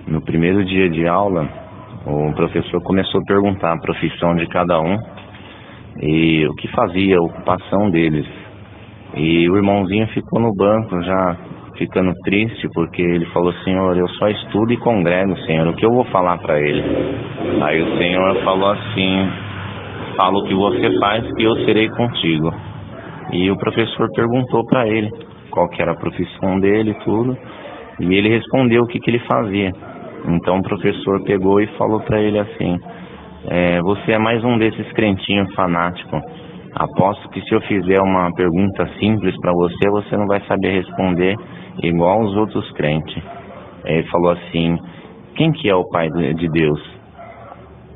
No primeiro dia de aula, o professor começou a perguntar a profissão de cada um e o que fazia, a ocupação deles. E o irmãozinho ficou no banco já ficando triste, porque ele falou: Senhor, eu só estudo e congrego, Senhor, o que eu vou falar para ele? Aí o Senhor falou assim: fala o que você faz que eu serei contigo. E o professor perguntou para ele qual que era a profissão dele e tudo, e ele respondeu o que ele fazia. Então o professor pegou e falou para ele assim: você é mais um desses crentinhos fanáticos. Aposto que se eu fizer uma pergunta simples para você, você não vai saber responder igual os outros crentes. Ele falou assim: quem que é o Pai de Deus?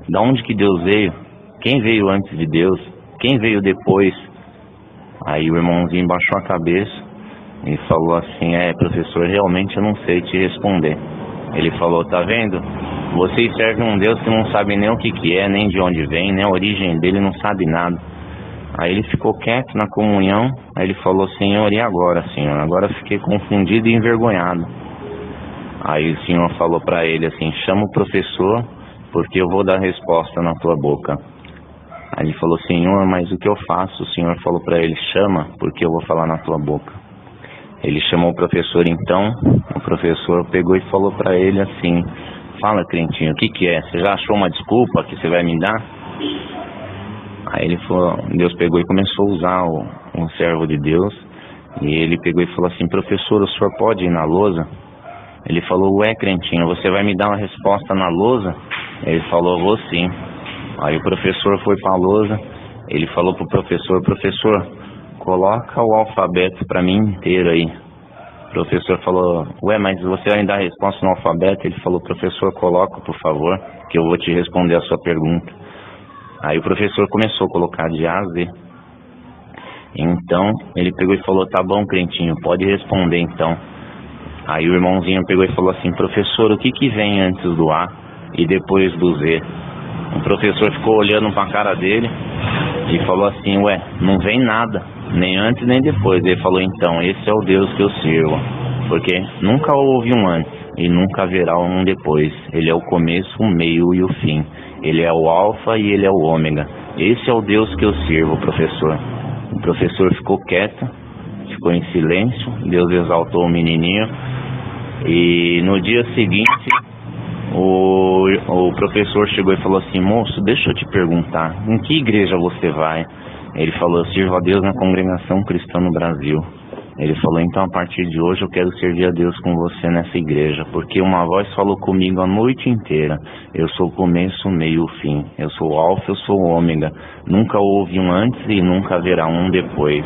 Da onde que Deus veio? Quem veio antes de Deus? Quem veio depois? Aí o irmãozinho baixou a cabeça e falou assim: professor, realmente eu não sei te responder. Ele falou: tá vendo? Vocês servem um Deus que não sabe nem o que é, nem de onde vem, nem a origem dele, não sabe nada. Aí ele ficou quieto na comunhão. Aí ele falou: Senhor, e agora, Senhor? Agora eu fiquei confundido e envergonhado. Aí o Senhor falou para ele assim: chama o professor, porque eu vou dar resposta na tua boca. Aí ele falou: Senhor, mas o que eu faço? O Senhor falou para ele: chama, porque eu vou falar na tua boca. Ele chamou o professor então. O professor pegou e falou para ele assim: fala, crentinho, o que é? Você já achou uma desculpa que você vai me dar? Aí ele falou, Deus pegou e começou a usar um servo de Deus. E ele pegou e falou assim: professor, o senhor pode ir na lousa? Ele falou: ué, crentinho, você vai me dar uma resposta na lousa? Ele falou: vou sim. Aí o professor foi para a lousa. Ele falou pro professor: professor, coloca o alfabeto para mim inteiro aí. O professor falou: ué, mas você vai me dar a resposta no alfabeto? Ele falou: professor, coloca, por favor, que eu vou te responder a sua pergunta. Aí o professor começou a colocar de A a Z. Então ele pegou e falou: tá bom, crentinho, pode responder então. Aí o irmãozinho pegou e falou assim: professor, o que vem antes do A e depois do Z? O professor ficou olhando para a cara dele e falou assim: ué, não vem nada, nem antes nem depois. Ele falou: então, esse é o Deus que eu sirvo, porque nunca houve um antes e nunca haverá um depois. Ele é o começo, o meio e o fim. Ele é o alfa e ele é o ômega. Esse é o Deus que eu sirvo, professor. O professor ficou quieto, ficou em silêncio. Deus exaltou o menininho. E no dia seguinte, o professor chegou e falou assim: moço, deixa eu te perguntar, em que igreja você vai? Ele falou: eu sirvo a Deus na Congregação Cristã no Brasil. Ele falou: então a partir de hoje eu quero servir a Deus com você nessa igreja, porque uma voz falou comigo a noite inteira: eu sou o começo, o meio e o fim. Eu sou o alfa, eu sou o ômega. Nunca houve um antes e nunca haverá um depois.